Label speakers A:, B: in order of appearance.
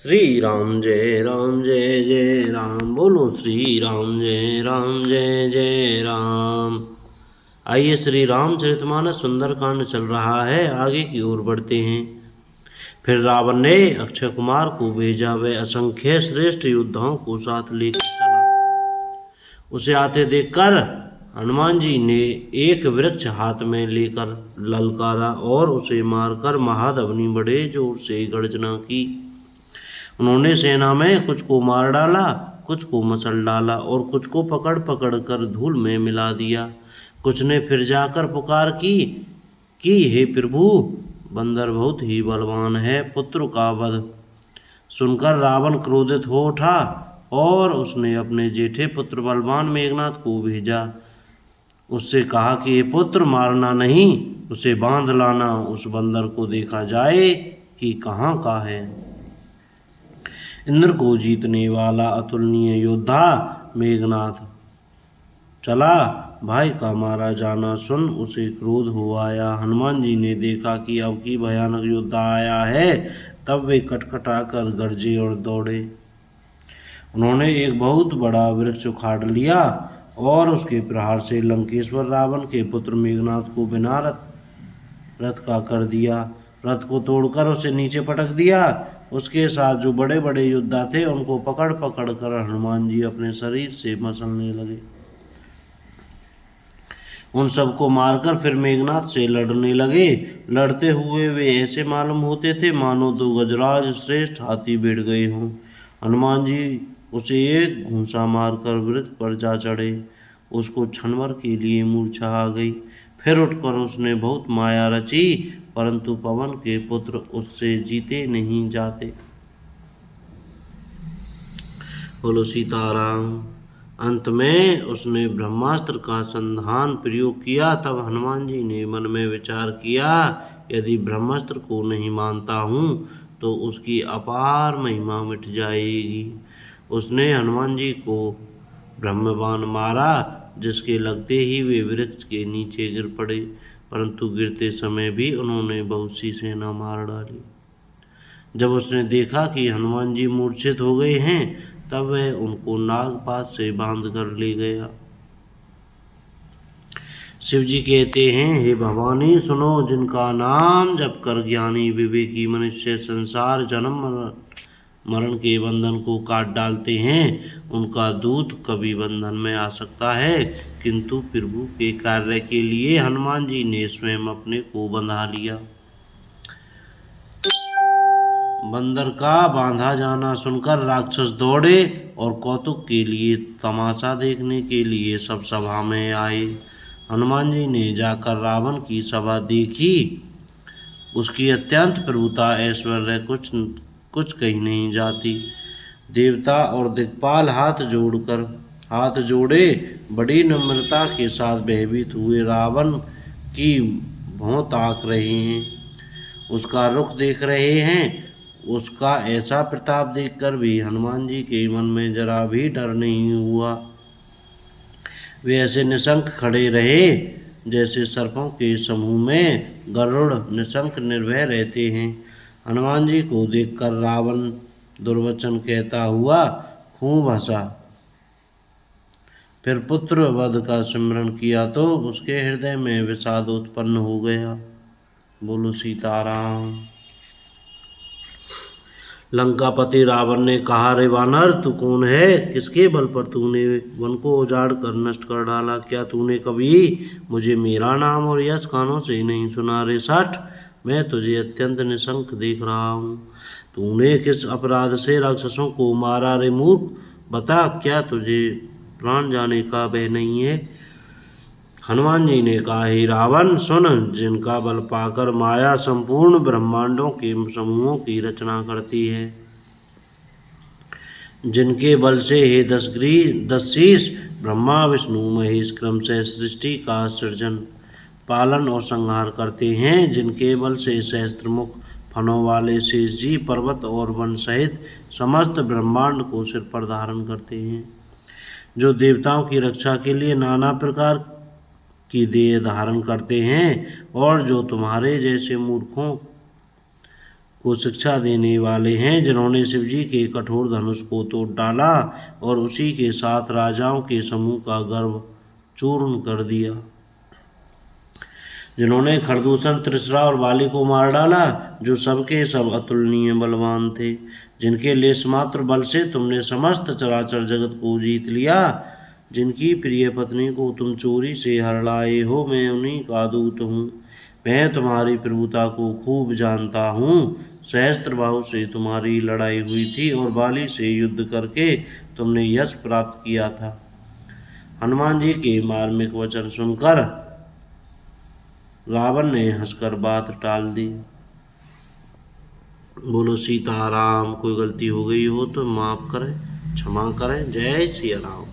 A: राम जय जय राम। बोलो श्री राम जय जय राम। आइए श्री रामचरितमानस सुंदरकांड चल रहा है, आगे की ओर बढ़ते हैं। फिर रावण ने अक्षय कुमार को भेजा, वह असंख्य श्रेष्ठ योद्धाओं को साथ लेकर चला। उसे आते देखकर हनुमान जी ने एक वृक्ष हाथ में लेकर ललकारा और उसे मारकर महाधवनी बड़े जोर से गर्जना की। उन्होंने सेना में कुछ को मार डाला, कुछ को मसल डाला और कुछ को पकड़ पकड़ कर धूल में मिला दिया। कुछ ने फिर जाकर पुकार की हे प्रभु, बंदर बहुत ही बलवान है, पुत्र का वध। सुनकर रावण क्रोधित हो उठा और उसने अपने जेठे पुत्र बलवान मेघनाथ को भेजा। उससे कहा कि ये पुत्र मारना नहीं, उसे बांध लाना, उस बंदर को देखा जाए कि कहाँ का है। इंद्र को जीतने वाला अतुलनीय योद्धा मेघनाथ चला, भाई का मारा जाना सुन उसे क्रोध हो आया। हनुमान जी ने देखा कि अब की भयानक योद्धा आया है, तब वे कटकटा कर गरजे और दौड़े। उन्होंने एक बहुत बड़ा वृक्ष उखाड़ लिया और उसके प्रहार से लंकेश्वर रावण के पुत्र मेघनाथ को बिना रथ का कर दिया। रथ को तोड़कर उसे नीचे पटक दिया। उसके साथ जो बड़े बड़े योद्धा थे उनको पकड़ पकड़ कर हनुमान जी अपने शरीर से मसलने लगे। उन सबको मारकर फिर मेघनाथ से लड़ने लगे। लड़ते हुए वे ऐसे मालूम होते थे मानो दो गजराज श्रेष्ठ हाथी भिड़ गए हों। हनुमान जी उसे एक घूंसा मारकर वृक्ष पर जा चढ़े। उसको क्षणभर के लिए मूर्छा आ गई। फिर उठकर उसने बहुत माया रची, परंतु पवन के पुत्र उससे जीते नहीं जाते। बोलो सीताराम। अंत में उसने ब्रह्मास्त्र का संधान प्रयोग किया। तब हनुमान जी ने मन में विचार किया, यदि ब्रह्मास्त्र को नहीं मानता हूँ तो उसकी अपार महिमा मिट जाएगी। उसने हनुमान जी को ब्रह्मबाण मारा, जिसके लगते ही वे वृक्ष के नीचे गिर पड़े, परंतु गिरते समय भी उन्होंने बहुत सी सेना मार डाली। जब उसने देखा कि हनुमान जी मूर्छित हो गए हैं, तब वह उनको नागपाश से बांध कर ले गया। शिव जी कहते हैं, हे भवानी सुनो, जिनका नाम जप कर ज्ञानी विवेकी मनुष्य संसार जन्म मरण के बंधन को काट डालते हैं, उनका दूत कभी बंधन में आ सकता है। किंतु प्रभु के कार्य के लिए हनुमान जी ने स्वयं अपने को बंधा लिया। बंदर का बांधा जाना सुनकर राक्षस दौड़े और कौतुक के लिए, तमाशा देखने के लिए सब सभा में आए। हनुमान जी ने जाकर रावण की सभा देखी। उसकी अत्यंत प्रभुता ऐश्वर्य कुछ कहीं नहीं जाती। देवता और दिक्पाल हाथ जोड़े बड़ी नम्रता के साथ भयभीत हुए रावण की भौं ताक रहे हैं, उसका रुख देख रहे हैं। उसका ऐसा प्रताप देखकर भी हनुमान जी के मन में जरा भी डर नहीं हुआ। वे ऐसे निशंक खड़े रहे जैसे सर्पों के समूह में गरुड़ निशंक निर्भय रहते हैं। हनुमान जी को देखकर रावण दुर्वचन कहता हुआ खूब हंसा। फिर पुत्र वध का स्मरण किया तो उसके हृदय में विषाद उत्पन्न हो गया। बोलो सीताराम। लंकापति रावण ने कहा, रे वानर, तू कौन है? किसके बल पर तूने वन को उजाड़ कर नष्ट कर डाला? क्या तूने कभी मुझे मेरा नाम और यश कानों से नहीं सुना? रे सठ, मैं तुझे अत्यंत निशंक देख रहा हूँ। तूने किस अपराध से राक्षसों को मारा? रे मूर्ख, बता, क्या तुझे प्राण जाने का भय नहीं है? हनुमान जी ने कहा, हे रावण सुन, जिनका बल पाकर माया संपूर्ण ब्रह्मांडों के समूहों की रचना करती है, जिनके बल से हे दस शीश ब्रह्मा विष्णु महेश क्रम से सृष्टि का सृजन पालन और संहार करते हैं, जिनके बल से सहस्त्रमुख फनों वाले शेष जी पर्वत और वन सहित समस्त ब्रह्मांड को सिर पर धारण करते हैं, जो देवताओं की रक्षा के लिए नाना प्रकार की देह धारण करते हैं और जो तुम्हारे जैसे मूर्खों को शिक्षा देने वाले हैं, जिन्होंने शिवजी के कठोर धनुष को तोड़ डाला और उसी के साथ राजाओं के समूह का गर्व चूर्ण कर दिया, जिन्होंने खरदूषण, त्रिशरा और बाली को मार डाला, जो सबके सब अतुलनीय बलवान थे, जिनके लेश मात्र बल से तुमने समस्त चराचर जगत को जीत लिया, जिनकी प्रिय पत्नी को तुम चोरी से हर लाए हो, मैं उन्हीं का दूत हूँ। मैं तुम्हारी प्रभुता को खूब जानता हूँ। सहस्त्रबाहु से तुम्हारी लड़ाई हुई थी और बाली से युद्ध करके तुमने यश प्राप्त किया था। हनुमान जी के मार्मिक वचन सुनकर रावण ने हंसकर बात टाल दी। बोलो सीताराम। कोई गलती हो गई हो तो माफ करें, क्षमा करें। जय सिया राम।